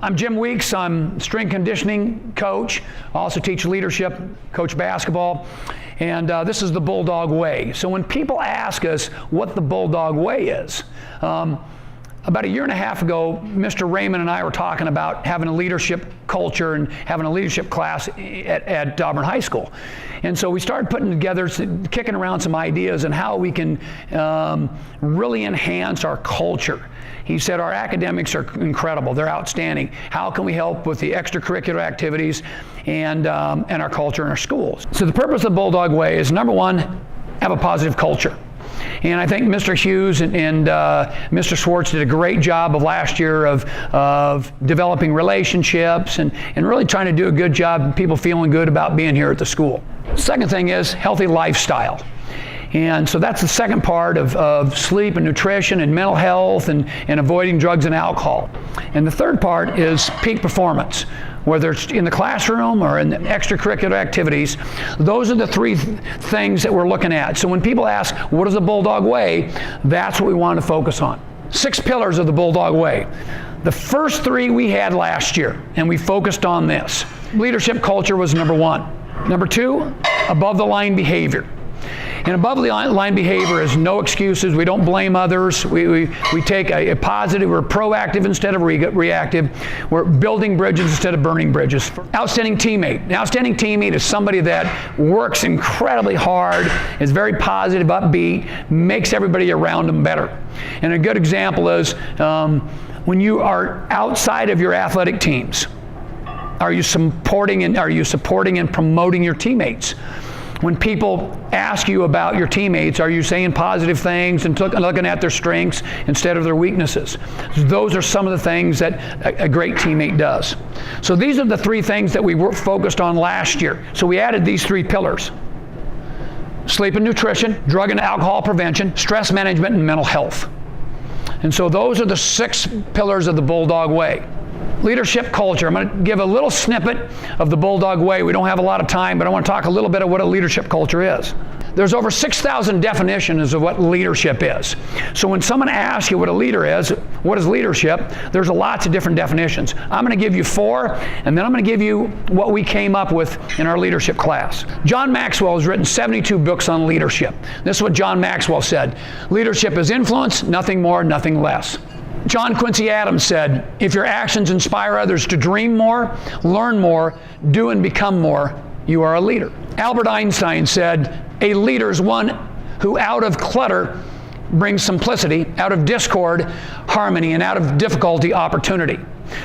I'm Jim Weeks. I'm strength conditioning coach. I also teach leadership, coach basketball, and this is the Bulldog Way. So when people ask us what the Bulldog Way is, about a year and a half ago, Mr. Raymond and I were talking about having a leadership culture and having a leadership class at Auburn High School. And so we started putting together, kicking around some ideas on how we can really enhance our culture. He said our academics are incredible, they're outstanding. How can we help with the extracurricular activities and our culture in our schools? So the purpose of the Bulldog Way is, number one, have a positive culture. And I think Mr. Hughes and Mr. Swartz did a great job of last year of developing relationships and really trying to do a good job of people feeling good about being here at the school. Second thing is healthy lifestyle. And so that's the second part of sleep and nutrition and mental health and avoiding drugs and alcohol. And the third part is peak performance. Whether it's in the classroom or in the extracurricular activities, those are the three things that we're looking at. So when people ask, what is the Bulldog Way? That's what we want to focus on. 6 pillars of the Bulldog Way. The first 3 we had last year, and we focused on this. Leadership culture was number 1. Number 2, above the line behavior. And above the line behavior is no excuses. We don't blame others. We take a positive. We're proactive instead of reactive. We're building bridges instead of burning bridges. Outstanding teammate. An outstanding teammate is somebody that works incredibly hard, is very positive, upbeat, makes everybody around them better. And a good example is when you are outside of your athletic teams, are you supporting and promoting your teammates? When people ask you about your teammates, are you saying positive things and looking at their strengths instead of their weaknesses? Those are some of the things that a great teammate does. So these are the 3 things that we were focused on last year. So we added these 3 pillars: sleep and nutrition, drug and alcohol prevention, stress management, and mental health. And so those are the 6 pillars of the Bulldog Way. Leadership culture. I'm going to give a little snippet of the Bulldog Way. We don't have a lot of time, but I want to talk a little bit of what a leadership culture is. There's over 6,000 definitions of what leadership is. So when someone asks you what a leader is, what is leadership, there's lots of different definitions. I'm going to give you 4, and then I'm going to give you what we came up with in our leadership class. John Maxwell has written 72 books on leadership. This is what John Maxwell said: leadership is influence, nothing more, nothing less. John Quincy Adams said, if your actions inspire others to dream more, learn more, do and become more, you are a leader. Albert Einstein said, a leader is one who out of clutter brings simplicity, out of discord, harmony, and out of difficulty, opportunity.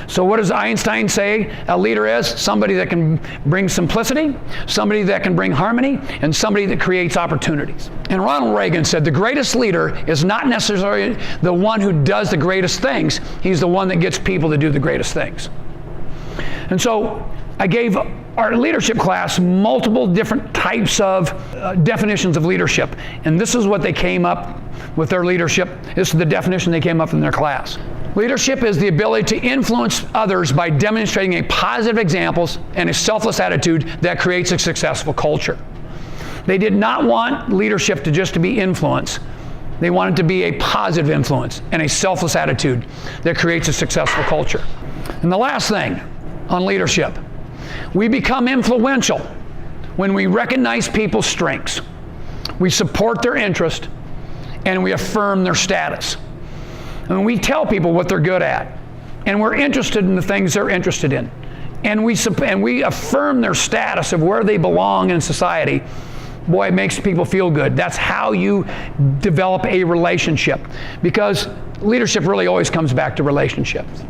So what does Einstein say a leader is? Somebody that can bring simplicity, somebody that can bring harmony, and somebody that creates opportunities. And Ronald Reagan said the greatest leader is not necessarily the one who does the greatest things. He's the one that gets people to do the greatest things. And so I gave our leadership class multiple different types of definitions of leadership. And this is what they came up with their leadership. This is the definition they came up in their class. Leadership is the ability to influence others by demonstrating a positive examples and a selfless attitude that creates a successful culture. They did not want leadership to be influence. They wanted to be a positive influence and a selfless attitude that creates a successful culture. And the last thing on leadership, we become influential when we recognize people's strengths, we support their interest, and we affirm their status. And we tell people what they're good at, and we're interested in the things they're interested in, and we affirm their status of where they belong in society. Boy, it makes people feel good. That's how you develop a relationship, because leadership really always comes back to relationships.